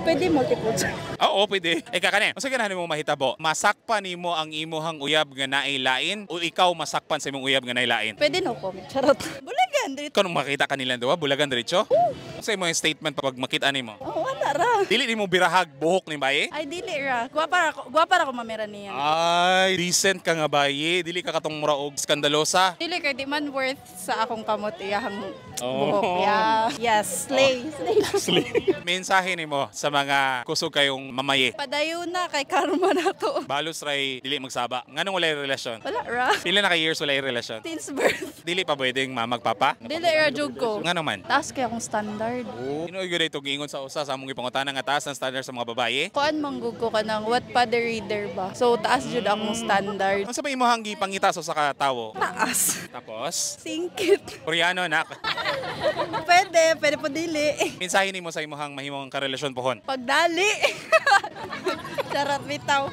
Pwede multiple choice. Oo, pwede. Kakanin. Unsa ganahan mo mahitabo? Masakpan nimo ang imuhang uyab nga naay lain o ikaw masakpan sa imong uyab nga naay lain? Pwede no comment. Charot. Bulagan dito. Kung makita kanila duha, bulagan diretso? Sa imong statement pag makita nimo. Oh, wala ra. Dili nimo birahag buhok ni baye? Ay dili ra. Guwapa ra ko mamera niya. Ay, decent ka nga baye. Dili ka katong mura og skandalosa. Dili kay di man worth sa akong kamot iyahang Oh. buhok. Yeah. Yes, slay. Slay. Mensahe nimo sa mga kusog kayong mamaye. Padayon na kay karma na to. Balos ray dili magsaba. Nganong walay relasyon? Wala ra. Pila na ka years walay relasyon? Since birth. Dili pa pwedeng magpapa? Dili ra jud ko. Nga naman. Taas kay akong standard. Ino gyud ito giingon sa usa sa among ipangutana nga taas ang standard sa mga babaye. Kuan manggug ko kanang what pa the reader ba. So taas jud akong standard. Unsa ba imong gipangita sa ka tawo? Taas. Tapos Singkit. Koreano na. Pwede pa dili. Mensahe nimo sa imong mahimong karelasyon pohon. Pagdali. Charot bitaw.